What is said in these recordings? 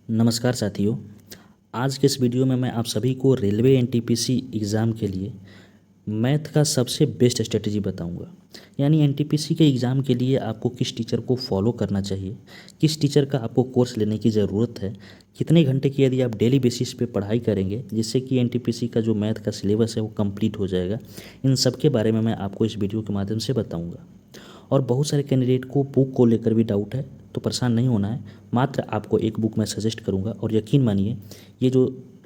नमस्कार साथियों। आज के इस वीडियो में मैं आप सभी को रेलवे एनटीपीसी एग्ज़ाम के लिए मैथ का सबसे बेस्ट स्ट्रेटजी बताऊंगा। यानी एनटीपीसी के एग्ज़ाम के लिए आपको किस टीचर को फॉलो करना चाहिए, किस टीचर का आपको कोर्स लेने की ज़रूरत है, कितने घंटे की यदि आप डेली बेसिस पे पढ़ाई करेंगे जिससे कि एनटीपीसी का जो मैथ का सिलेबस है वो कंप्लीट हो जाएगा। इन सब के बारे में मैं आपको इस वीडियो के माध्यम से बताऊँगा। और बहुत सारे कैंडिडेट को बुक को लेकर भी डाउट है, तो परेशान नहीं होना है। मात्र आपको एक बुक मैं सजेस्ट करूंगा और यकीन मानिए ये जो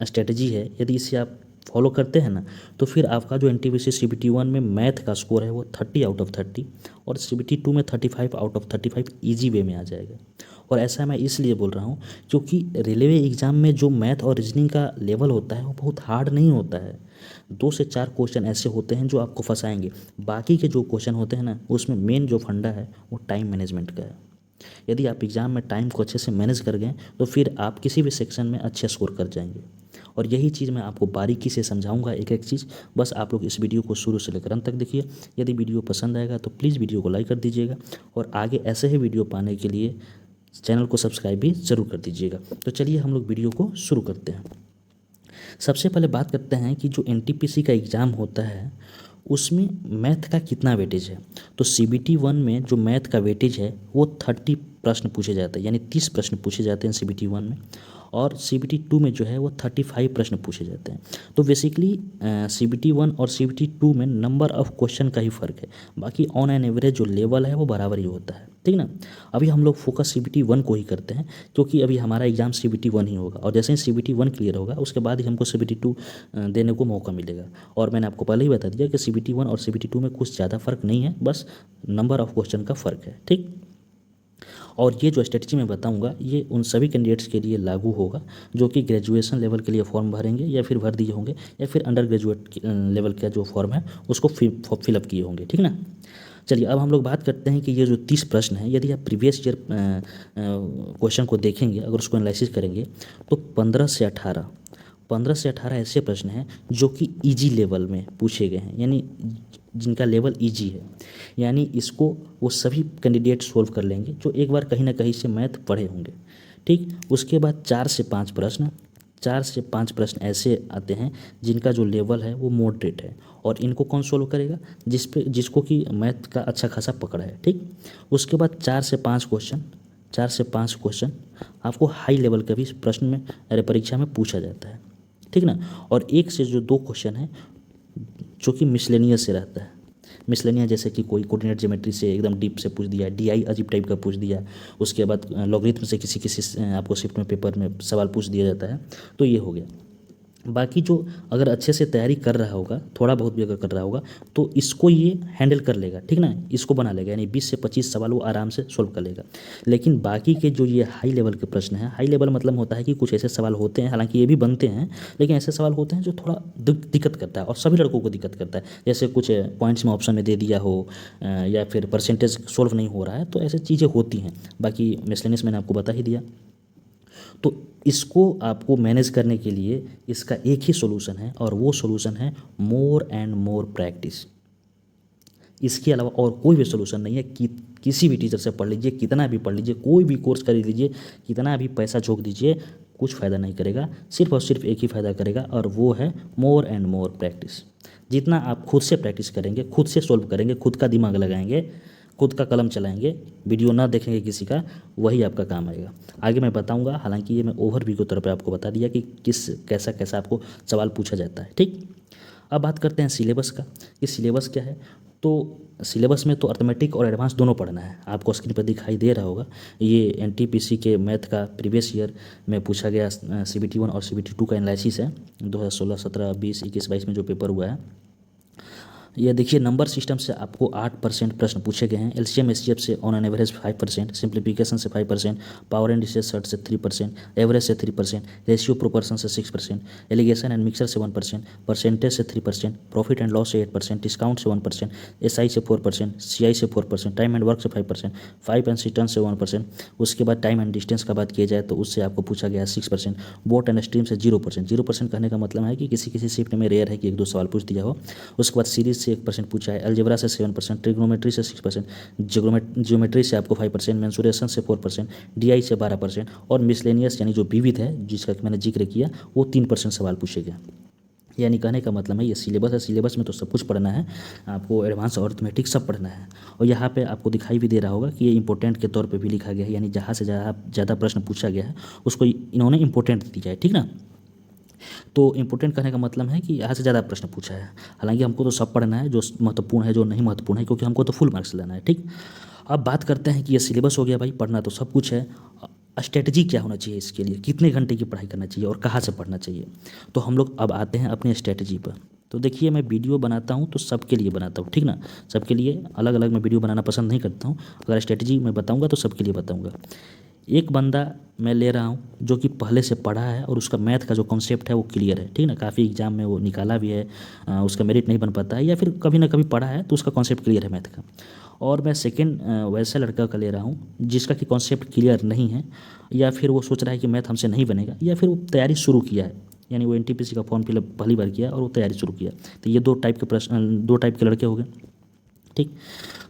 स्ट्रेटजी है यदि इसे आप फॉलो करते हैं ना तो फिर आपका जो एनटीपीसी सीबीटी 1 में मैथ का स्कोर है वो 30 आउट ऑफ 30 और सीबीटी 2 में 35 आउट ऑफ 35 ईजी वे में आ जाएगा। और ऐसा मैं इसलिए बोल रहा हूँ क्योंकि रेलवे एग्ज़ाम में जो मैथ और रीजनिंग का लेवल होता है वो बहुत हार्ड नहीं होता है। 2 से 4 क्वेश्चन ऐसे होते हैं जो आपको फंसाएंगे। बाकी के जो क्वेश्चन होते हैं ना उसमें मेन जो फंडा है वो टाइम मैनेजमेंट का है। यदि आप एग्ज़ाम में टाइम को अच्छे से मैनेज कर गए तो फिर आप किसी भी सेक्शन में अच्छे स्कोर कर जाएंगे। और यही चीज़ मैं आपको बारीकी से समझाऊंगा एक एक चीज़। बस आप लोग इस वीडियो को शुरू से लेकर अंत तक देखिए। यदि वीडियो पसंद आएगा तो प्लीज़ वीडियो को लाइक कर दीजिएगा और आगे ऐसे ही वीडियो पाने के लिए चैनल को सब्सक्राइब भी ज़रूर कर दीजिएगा। तो चलिए हम लोग वीडियो को शुरू करते हैं। सबसे पहले बात करते हैं कि जो एनटीपीसी का एग्ज़ाम होता है उसमें मैथ का कितना वेटेज है। तो सीबीटी 1 में जो मैथ का वेटेज है वो 30 प्रश्न पूछे जाते हैं, यानी 30 प्रश्न पूछे जाते हैं सीबीटी 1 में। और सीबीटी 2 में जो है वो 35 प्रश्न पूछे जाते हैं। तो बेसिकली सीबीटी 1 और सीबीटी 2 में नंबर ऑफ क्वेश्चन का ही फ़र्क है, बाकी ऑन एन एवरेज जो लेवल है वो बराबर ही होता है, ठीक ना। अभी हम लोग फोकस सीबीटी 1 को ही करते हैं क्योंकि अभी हमारा एग्ज़ाम सीबीटी 1 ही होगा और जैसे ही सीबीटी 1 क्लियर होगा उसके बाद ही हमको सीबीटी 2 देने को मौका मिलेगा। और मैंने आपको पहले ही बता दिया कि सीबीटी 1 और सीबीटी 2 में कुछ ज़्यादा फ़र्क नहीं है, बस नंबर ऑफ क्वेश्चन का फ़र्क है, ठीक। और ये जो स्ट्रेटजी मैं बताऊंगा ये उन सभी कैंडिडेट्स के लिए लागू होगा जो कि ग्रेजुएशन लेवल के लिए फॉर्म भरेंगे या फिर भर दिए होंगे या फिर अंडर ग्रेजुएट लेवल का जो फॉर्म है उसको फिलअप किए होंगे, ठीक ना। चलिए अब हम लोग बात करते हैं कि ये जो 30 प्रश्न है यदि आप प्रीवियस ईयर क्वेश्चन को देखेंगे, अगर उसको एनालिसिस करेंगे तो 15 से 18 ऐसे प्रश्न हैं जो कि इजी लेवल में पूछे गए हैं, यानी जिनका लेवल इजी है। यानी इसको वो सभी कैंडिडेट सोल्व कर लेंगे जो एक बार कहीं ना कहीं से मैथ पढ़े होंगे, ठीक। उसके बाद 4 से 5 प्रश्न ऐसे आते हैं जिनका जो लेवल है वो मॉडरेट है और इनको कौन सोल्व करेगा, जिसको कि मैथ का अच्छा खासा पकड़ है, ठीक। उसके बाद 4 से 5 क्वेश्चन आपको हाई लेवल का भी प्रश्न में अरे परीक्षा में पूछा जाता है, ठीक ना। और 1 से 2 क्वेश्चन है जो कि मिसलेनियस से रहता है। मिसलेनियस जैसे कि कोई कोऑर्डिनेट ज्योमेट्री से एकदम डीप से पूछ दिया, डीआई अजीब टाइप का पूछ दिया, उसके बाद लॉगरिथम से किसी किसी आपको शिफ्ट में पेपर में सवाल पूछ दिया जाता है, तो ये हो गया। बाकी जो अगर अच्छे से तैयारी कर रहा होगा, थोड़ा बहुत भी अगर कर रहा होगा तो इसको ये हैंडल कर लेगा, ठीक ना, इसको बना लेगा, यानी 20 से 25 सवाल वो आराम से सोल्व कर लेगा। लेकिन बाकी के जो ये हाई लेवल के प्रश्न हैं, हाई लेवल मतलब होता है कि कुछ ऐसे सवाल होते हैं, हालांकि ये भी बनते हैं, लेकिन ऐसे सवाल होते हैं जो थोड़ा दिक्कत करता है और सभी लड़कों को दिक्कत करता है। जैसे कुछ पॉइंट्स में ऑप्शन में दे दिया हो या फिर परसेंटेज सोल्व नहीं हो रहा है, तो ऐसी चीज़ें होती हैं। बाकी मिसलेनियस मैंने आपको बता ही दिया। तो इसको आपको मैनेज करने के लिए इसका एक ही सॉल्यूशन है और वो सॉल्यूशन है मोर एंड मोर प्रैक्टिस। इसके अलावा और कोई भी सॉल्यूशन नहीं है कि किसी भी टीचर से पढ़ लीजिए, कितना भी पढ़ लीजिए, कोई भी कोर्स कर लीजिए, कितना भी पैसा झोंक दीजिए, कुछ फ़ायदा नहीं करेगा। सिर्फ और सिर्फ एक ही फ़ायदा करेगा और वो है मोर एंड मोर प्रैक्टिस। जितना आप खुद से प्रैक्टिस करेंगे, खुद से सोल्व करेंगे, खुद का दिमाग लगाएंगे, खुद का कलम चलाएंगे, वीडियो ना देखेंगे किसी का, वही आपका काम आएगा। आगे मैं बताऊंगा, हालांकि ये मैं ओवरव्यू के तौर पे आपको बता दिया कि कैसा कैसा आपको सवाल पूछा जाता है, ठीक। अब बात करते हैं सिलेबस का कि सिलेबस क्या है। तो सिलेबस में तो अर्थमेटिक और एडवांस दोनों पढ़ना है। आपको स्क्रीन पर दिखाई दे रहा होगा ये एनटीपीसी के मैथ का प्रीवियस ईयर में पूछा गया सीबीटी 1 और सीबीटी 2 का एनालिसिस है 2016, 17, 20, 21, 22 में जो पेपर हुआ है। यह देखिए नंबर सिस्टम से आपको 8% प्रश्न पूछे गए हैं। एलसीएम एसजीएफ से ऑन एन एवरेज 5%, सिंप्लीफिकेशन से 5%, पावर एंड रिसर्च से 3%, एवरेज से 3%, रेशियो प्रोपोर्शन से 6%, एलिगेशन एंड मिक्सर से 1%, परसेंटेज से 3%, प्रॉफिट एंड लॉस से 8%, डिस्काउंट से 1%, एसआई से 4%, सीआई से 4%, टाइम एंड वर्क से 5%, 5 एंड रिटर्न से 1%। उसके बाद टाइम एंड डिस्टेंस का बात किया जाए तो उससे आपको पूछा गया 6%, बोट एंड स्ट्रीम से 0%। 0% कहने का मतलब है कि किसी किसी शिफ्ट में रेयर है कि 1-2 सवाल पूछ दिया हो। उसके बाद सीरीज से 1% पूछा है, अलजेब्रा से 7%, ट्रिग्नोमेट्री से 6%, ज्योमेट्री से आपको 5%, मेंसुरेशन से 4%, डीआई से 12% और मिसलेनियस यानी जो विविध है जिसका मैंने जिक्र किया वो 3% सवाल पूछे गए। यानी कहने का मतलब है ये सिलेबस है, सिलेबस में तो सब कुछ पढ़ना है, आपको एडवांस अर्थमेटिक सब पढ़ना है। और यहाँ पे आपको दिखाई भी दे रहा होगा कि ये इंपॉर्टेंट के तौर पे भी लिखा गया है, यानी जहाँ से ज़्यादा प्रश्न पूछा गया है उसको इन्होंने इंपॉर्टेंट दिया है, ठीक ना। तो इंपॉर्टेंट कहने का मतलब है कि यहाँ से ज़्यादा प्रश्न पूछा है। हालांकि हमको तो सब पढ़ना है, जो महत्वपूर्ण है जो नहीं महत्वपूर्ण है, क्योंकि हमको तो फुल मार्क्स लेना है, ठीक। अब बात करते हैं कि ये सिलेबस हो गया भाई, पढ़ना तो सब कुछ है। स्ट्रेटजी क्या होना चाहिए इसके लिए, कितने घंटे की पढ़ाई करना चाहिए और कहाँ से पढ़ना चाहिए। तो हम लोग अब आते हैं अपनी स्ट्रेटजी पर। तो देखिए मैं वीडियो बनाता हूँ तो सबके लिए बनाता हूँ, ठीक ना। सबके लिए अलग अलग मैं वीडियो बनाना पसंद नहीं करता हूँ। अगर स्ट्रेटजी मैं बताऊँगा तो सबके लिए बताऊँगा। एक बंदा मैं ले रहा हूँ जो कि पहले से पढ़ा है और उसका मैथ का जो कॉन्सेप्ट है वो क्लियर है, ठीक ना। काफ़ी एग्जाम में वो निकाला भी है, उसका मेरिट नहीं बन पाता है, या फिर कभी ना कभी पढ़ा है तो उसका कॉन्सेप्ट क्लियर है मैथ का। और मैं सेकंड वैसे लड़का का ले रहा हूँ जिसका कि कॉन्सेप्ट क्लियर नहीं है, या फिर वो सोच रहा है कि मैथ हमसे नहीं बनेगा, या फिर वो तैयारी शुरू किया है, यानी वो एनटीपीसी का फॉर्म फिलअप पहली बार किया और वो तैयारी शुरू किया। तो ये दो टाइप के लड़के हो गए, ठीक।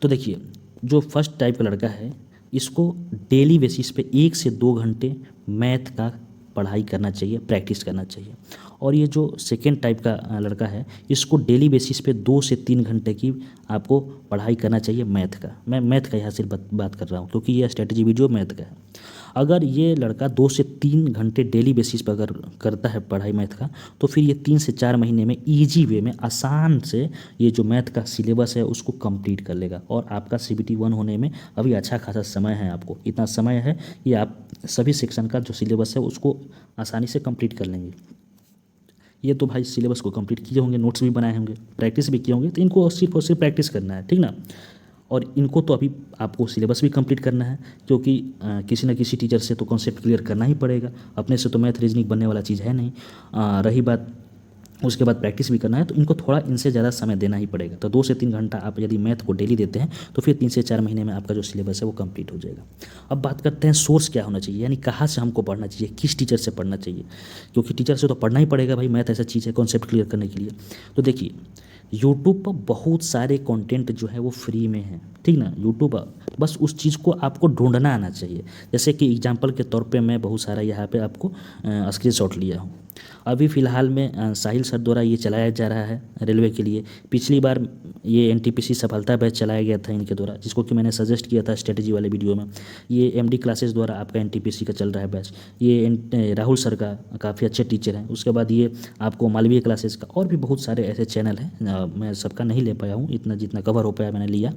तो देखिए जो फर्स्ट टाइप का लड़का है इसको डेली बेसिस पे 1 से 2 घंटे मैथ का पढ़ाई करना चाहिए, प्रैक्टिस करना चाहिए। और ये जो सेकेंड टाइप का लड़का है इसको डेली बेसिस पे 2 से 3 घंटे की आपको पढ़ाई करना चाहिए मैथ का। मैं मैथ का यहाँ से बात कर रहा हूँ क्योंकि ये स्ट्रेटजी वीडियो मैथ का है। अगर ये लड़का 2 से 3 घंटे डेली बेसिस पर अगर करता है पढ़ाई मैथ का, तो फिर ये 3 से 4 महीने में ईजी वे में आसान से ये जो मैथ का सिलेबस है उसको कंप्लीट कर लेगा। और आपका CBT 1 होने में अभी अच्छा खासा समय है, आपको इतना समय है कि आप सभी सेक्शन का जो सिलेबस है उसको आसानी से कंप्लीट कर लेंगे। ये तो भाई सिलेबस को कंप्लीट किए होंगे, नोट्स भी बनाए होंगे, प्रैक्टिस भी किए होंगे, तो इनको सिर्फ और सिर्फ प्रैक्टिस करना है, ठीक ना। और इनको तो अभी आपको सिलेबस भी कंप्लीट करना है, क्योंकि किसी न किसी टीचर से तो कॉन्सेप्ट क्लियर करना ही पड़ेगा, अपने से तो मैथ रीजनिंग बनने वाला चीज़ है नहीं। रही बात उसके बाद प्रैक्टिस भी करना है, तो इनको थोड़ा इनसे ज़्यादा समय देना ही पड़ेगा। तो 2 से 3 घंटा आप यदि मैथ को डेली देते हैं तो फिर 3 से 4 महीने में आपका जो सिलेबस है वो कंप्लीट हो जाएगा। अब बात करते हैं सोर्स क्या होना चाहिए, यानी कहाँ से हमको पढ़ना चाहिए, किस टीचर से पढ़ना चाहिए, क्योंकि टीचर से तो पढ़ना ही पड़ेगा भाई, मैथ ऐसा चीज़ है कॉन्सेप्ट क्लियर करने के लिए। तो देखिए यूट्यूब पर बहुत सारे कंटेंट जो है वो फ्री में है, ठीक ना। यूट्यूब पर बस उस चीज़ को आपको ढूंढना आना चाहिए। जैसे कि एग्जांपल के तौर पे मैं बहुत सारा यहाँ पे आपको स्क्रीनशॉट लिया हूँ। अभी फ़िलहाल में साहिल सर द्वारा ये चलाया जा रहा है रेलवे के लिए। पिछली बार ये NTPC सफलता बैच चलाया गया था इनके द्वारा, जिसको कि मैंने सजेस्ट किया था स्ट्रेटजी वाले वीडियो में। ये MD क्लासेस द्वारा आपका NTPC का चल रहा है बैच। ये राहुल सर का काफ़ी अच्छे टीचर हैं। उसके बाद ये आपको मालवीय क्लासेस का, और भी बहुत सारे ऐसे चैनल हैं, मैं सबका नहीं ले पाया हूँ, इतना जितना कवर हो पाया मैंने लिया।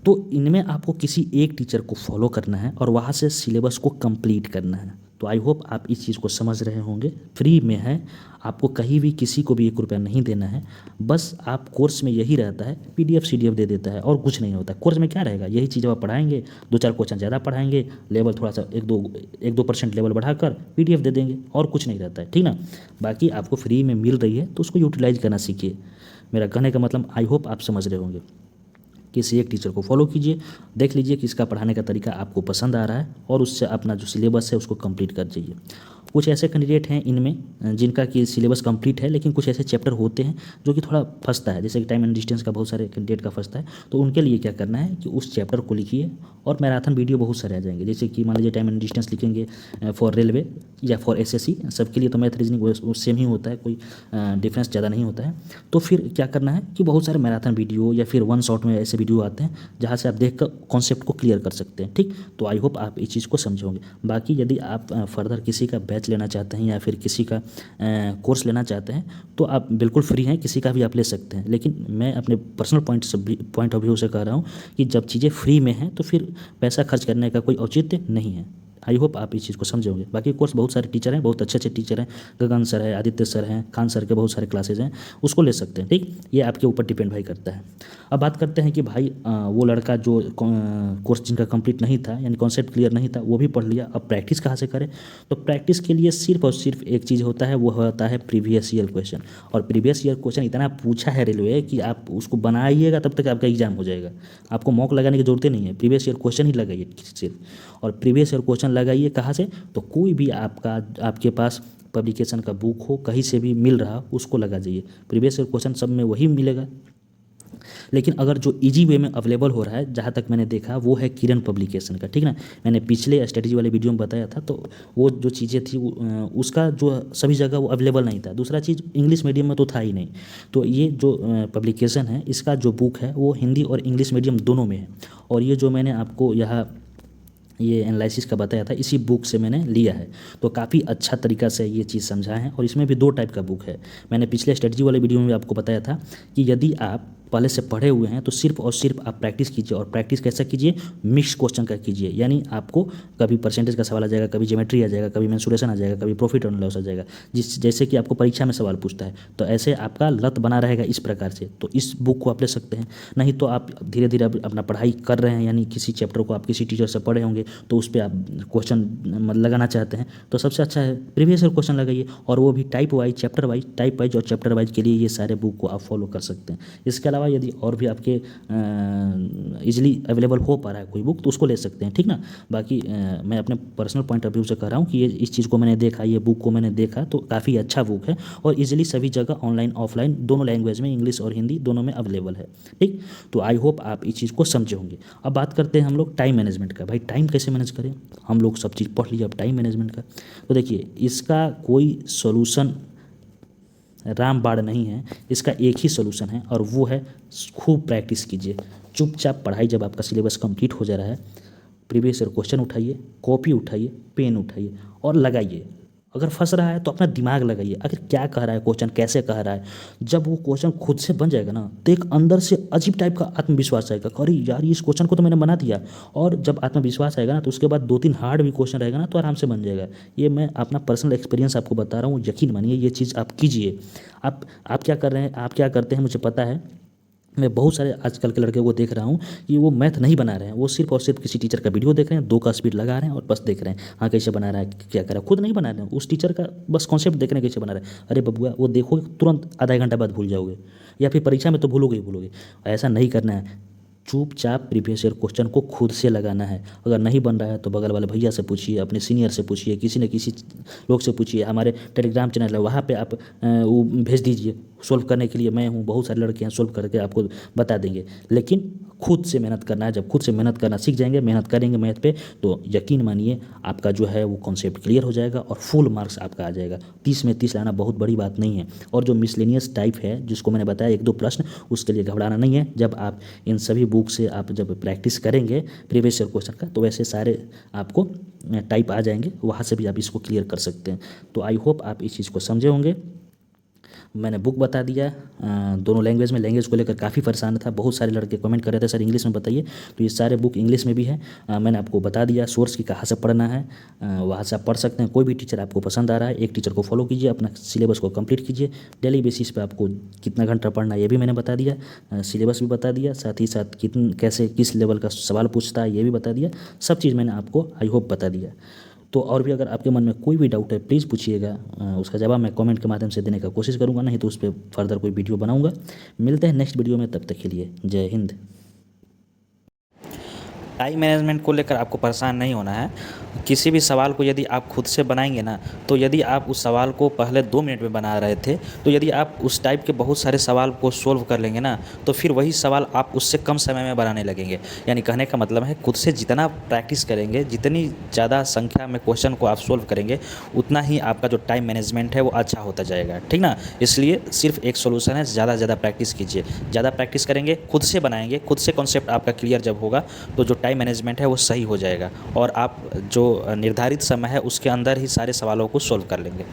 तो इनमें आपको किसी एक टीचर को फॉलो करना है और वहाँ से सिलेबस को कंप्लीट करना है। तो आई होप आप इस चीज़ को समझ रहे होंगे। फ्री में है, आपको कहीं भी किसी को भी 1 रुपया नहीं देना है। बस आप कोर्स में यही रहता है, PDF CDF दे देता है और कुछ नहीं होता। कोर्स में क्या रहेगा, यही चीज़ आप पढ़ाएंगे, 2-4 क्वेश्चन ज़्यादा पढ़ाएंगे, लेवल थोड़ा सा 1-2% लेवल बढ़ाकर PDF दे देंगे, और कुछ नहीं रहता है, ठीक ना। बाकी आपको फ्री में मिल रही है तो उसको यूटिलाइज करना सीखिए। मेरा कहने का मतलब आई होप आप समझ रहे होंगे। किसी एक टीचर को फॉलो कीजिए, देख लीजिए कि इसका पढ़ाने का तरीका आपको पसंद आ रहा है, और उससे अपना जो सिलेबस है उसको कंप्लीट कर जाइए। कुछ ऐसे कैंडिडेट हैं इनमें जिनका कि सिलेबस कंप्लीट है, लेकिन कुछ ऐसे चैप्टर होते हैं जो कि थोड़ा फंसता है, जैसे कि टाइम एंड डिस्टेंस का बहुत सारे कैंडिडेट का फंसता है। तो उनके लिए क्या करना है कि उस चैप्टर को लिखिए, और मैराथन वीडियो बहुत सारे आ जाएंगे। जैसे कि मान लीजिए टाइम एंड डिस्टेंस लिखेंगे फॉर रेलवे या फॉर SSC, सबके लिए तो मैथ रीजनिंग सेम ही होता है, कोई डिफरेंस ज़्यादा नहीं होता है। तो फिर क्या करना है कि बहुत सारे मैराथन वीडियो या फिर 1 शॉट में ऐसे वीडियो आते हैं जहाँ से आप देख कर कॉन्सेप्ट को क्लियर कर सकते हैं, ठीक। तो आई होप आप इस चीज़ को समझे होंगे। बाकी यदि आप फर्दर किसी का बैच लेना चाहते हैं या फिर किसी का कोर्स लेना चाहते हैं तो आप बिल्कुल फ्री हैं, किसी का भी आप ले सकते हैं। लेकिन मैं अपने पर्सनल पॉइंट ऑफ व्यू से कह रहा हूँ कि जब चीज़ें फ्री में हैं तो फिर पैसा खर्च करने का कोई औचित्य नहीं है। आई होप आप इस चीज़ को समझे होंगे। बाकी कोर्स बहुत सारे टीचर हैं, बहुत अच्छे अच्छे टीचर हैं, गगन सर है, आदित्य सर हैं, खान सर के बहुत सारे क्लासेज हैं, उसको ले सकते हैं, ठीक। ये आपके ऊपर डिपेंड भाई करता है। अब बात करते हैं कि भाई वो लड़का जो कोर्स जिनका कंप्लीट नहीं था, यानी कॉन्सेप्ट क्लियर नहीं था, वो भी पढ़ लिया, अब प्रैक्टिस कहाँ से करें। तो प्रैक्टिस के लिए सिर्फ और सिर्फ एक चीज़ होता है, वो होता है प्रीवियस ईयर क्वेश्चन। और प्रीवियस ईयर क्वेश्चन इतना पूछा है रेलवे कि आप उसको बनाइएगा तब तक आपका एग्जाम हो जाएगा, आपको मॉक लगाने की जरूरत नहीं है, प्रीवियस ईयर क्वेश्चन ही लगाइए सिर्फ। और प्रीवियस ईयर क्वेश्चन लगाइए कहाँ से, तो कोई भी आपके पास पब्लिकेशन का बुक हो, कहीं से भी मिल रहा उसको लगा जाइए। प्रीवियस ईयर क्वेश्चन सब में वही मिलेगा, लेकिन अगर जो ईजी वे में अवेलेबल हो रहा है, जहाँ तक मैंने देखा, वो है किरण पब्लिकेशन का, ठीक ना। मैंने पिछले स्ट्रेटजी वाले वीडियो में बताया था, तो वो जो चीज़ें थी उसका जो सभी जगह वो अवेलेबल नहीं था। दूसरा चीज़, इंग्लिश मीडियम में तो था ही नहीं। तो ये जो पब्लिकेशन है, इसका जो बुक है वो हिंदी और इंग्लिश मीडियम दोनों में है। और ये जो मैंने आपको यहाँ ये एनालिसिस का बताया था, इसी बुक से मैंने लिया है। तो काफ़ी अच्छा तरीका से ये चीज़ समझा है। और इसमें भी 2 टाइप का बुक है। मैंने पिछले स्ट्रेटजी वाले वीडियो में भी आपको बताया था कि यदि आप पहले से पढ़े हुए हैं तो सिर्फ और सिर्फ आप प्रैक्टिस कीजिए। और प्रैक्टिस कैसा कीजिए, मिक्स क्वेश्चन का कीजिए। यानी आपको कभी परसेंटेज का सवाल आ जाएगा, कभी ज्योमेट्री आ जाएगा, कभी मेंसुरेशन आ जाएगा, कभी प्रॉफिट एंड लॉस आ जाएगा, जैसे कि आपको परीक्षा में सवाल पूछता है। तो ऐसे आपका लत बना रहेगा इस प्रकार से। तो इस बुक को आप ले सकते हैं। नहीं तो आप धीरे धीरे अपना पढ़ाई कर रहे हैं, यानी किसी चैप्टर को आप किसी टीचर से पढ़े होंगे, तो उस पर आप क्वेश्चन लगाना चाहते हैं, तो सबसे अच्छा है प्रीवियस ईयर क्वेश्चन लगाइए। और वो भी type wise, chapter wise, type wise और चैप्टर वाइज के लिए ये सारे बुक को आप फॉलो कर सकते हैं। इसके अलावा यदि और भी आपके इजीली अवेलेबल हो पा रहा है कोई बुक, तो उसको ले सकते हैं, ठीक ना। बाकी मैं अपने पर्सनल पॉइंट ऑफ व्यू से कह रहा हूँ कि ये इस चीज़ को मैंने देखा, ये बुक को मैंने देखा, तो काफ़ी अच्छा बुक है। और इजीली सभी जगह ऑनलाइन ऑफलाइन दोनों लैंग्वेज में, इंग्लिश और हिंदी दोनों में अवेलेबल है, ठीक। तो आई होप आप इस चीज़ को समझे होंगे। अब बात करते हैं हम लोग टाइम मैनेजमेंट का। भाई टाइम कैसे मैनेज करें, हम लोग सब चीज़ पढ़ लिया, अब टाइम मैनेजमेंट का। तो देखिए, इसका कोई सोल्यूशन रामबाण नहीं है। इसका एक ही सोल्यूशन है, और वो है खूब प्रैक्टिस कीजिए। चुपचाप पढ़ाई, जब आपका सिलेबस कंप्लीट हो जा रहा है, प्रीवियस ईयर क्वेश्चन उठाइए, कॉपी उठाइए, पेन उठाइए और लगाइए। अगर फंस रहा है तो अपना दिमाग लगाइए, अगर क्या कह रहा है क्वेश्चन, कैसे कह रहा है। जब वो क्वेश्चन खुद से बन जाएगा ना, तो एक अंदर से अजीब टाइप का आत्मविश्वास आएगा, अरे यार इस क्वेश्चन को तो मैंने बना दिया। और जब आत्मविश्वास आएगा ना, तो उसके बाद 2-3 हार्ड भी क्वेश्चन रहेगा ना, तो आराम से बन जाएगा। ये मैं अपना पर्सनल एक्सपीरियंस आपको बता रहा हूँ, यकीन मानिए ये चीज़ आप कीजिए। आप क्या कर रहे हैं, आप क्या करते हैं, मुझे पता है। मैं बहुत सारे आजकल के लड़के को देख रहा हूँ कि वो मैथ नहीं बना रहे हैं, वो सिर्फ और सिर्फ किसी टीचर का वीडियो देख रहे हैं, 2 का स्पीड लगा रहे हैं और बस देख रहे हैं, हाँ कैसे बना रहा है, क्या कर रहा है, खुद नहीं बना रहे हैं। उस टीचर का बस कॉन्सेप्ट देख रहे हैं कैसे बना रहा है। अरे बबुआ, वो देखोगे तुरंत आधा घंटा बाद भूल जाओगे, या फिर परीक्षा में तो भूलोगे ही भूलोगे। ऐसा नहीं करना है। चुपचाप प्रीवियस ईयर क्वेश्चन को खुद से लगाना है। अगर नहीं बन रहा है तो बगल वाले भैया से पूछिए, अपने सीनियर से पूछिए, किसी न किसी लोग से पूछिए। हमारे टेलीग्राम चैनल है, वहाँ पे आप वो भेज दीजिए सोल्व करने के लिए। मैं हूँ, बहुत सारे लड़के हैं, सोल्व करके आपको बता देंगे। लेकिन खुद से मेहनत करना है। जब खुद से मेहनत करना सीख जाएंगे, मेहनत करेंगे मैथ पे, तो यकीन मानिए आपका जो है वो कॉन्सेप्ट क्लियर हो जाएगा और फुल मार्क्स आपका आ जाएगा। 30 में 30 लाना बहुत बड़ी बात नहीं है। और जो मिसलेनियस टाइप है, जिसको मैंने बताया 1-2 प्रश्न, उसके लिए घबराना नहीं है। जब आप इन सभी बुक से आप जब प्रैक्टिस करेंगे प्रीवियस ईयर क्वेश्चन का, तो वैसे सारे आपको टाइप आ जाएंगे, वहाँ से भी आप इसको क्लियर कर सकते हैं। तो आई होप आप इस चीज़ को समझे होंगे। मैंने बुक बता दिया दोनों लैंग्वेज में। लैंग्वेज को लेकर काफ़ी परेशान था, बहुत सारे लड़के कमेंट कर रहे थे सर इंग्लिश में बताइए, तो ये सारे बुक इंग्लिश में भी है। मैंने आपको बता दिया सोर्स की कहाँ से पढ़ना है, वहाँ से आप पढ़ सकते हैं। कोई भी टीचर आपको पसंद आ रहा है, एक टीचर को फॉलो कीजिए, अपना सिलेबस को कंप्लीट कीजिए। डेली बेसिस पे आपको कितना घंटा पढ़ना है ये भी मैंने बता दिया, सिलेबस भी बता दिया, साथ ही साथ कैसे किस लेवल का सवाल पूछता है ये भी बता दिया। सब चीज़ मैंने आपको आई होप बता दिया। तो और भी अगर आपके मन में कोई भी डाउट है प्लीज़ पूछिएगा, उसका जवाब मैं कमेंट के माध्यम से देने का कोशिश करूँगा, नहीं तो उस पर फर्दर कोई वीडियो बनाऊँगा। मिलते हैं नेक्स्ट वीडियो में, तब तक के लिए जय हिंद। टाइम मैनेजमेंट को लेकर आपको परेशान नहीं होना है। किसी भी सवाल को यदि आप खुद से बनाएंगे ना, तो यदि आप उस सवाल को पहले 2 मिनट में बना रहे थे, तो यदि आप उस टाइप के बहुत सारे सवाल को सोल्व कर लेंगे ना, तो फिर वही सवाल आप उससे कम समय में बनाने लगेंगे। यानी कहने का मतलब है, खुद से जितना प्रैक्टिस करेंगे, जितनी ज़्यादा संख्या में क्वेश्चन को आप सोल्व करेंगे, उतना ही आपका जो टाइम मैनेजमेंट है वो अच्छा होता जाएगा, ठीक ना। इसलिए सिर्फ एक सोल्यूशन है, ज़्यादा से ज़्यादा प्रैक्टिस कीजिए। ज़्यादा प्रैक्टिस करेंगे, खुद से बनाएंगे, खुद से कॉन्सेप्ट आपका क्लियर जब होगा, तो जो टाइम मैनेजमेंट है वो सही हो जाएगा और आप जो निर्धारित समय है उसके अंदर ही सारे सवालों को सोल्व कर लेंगे।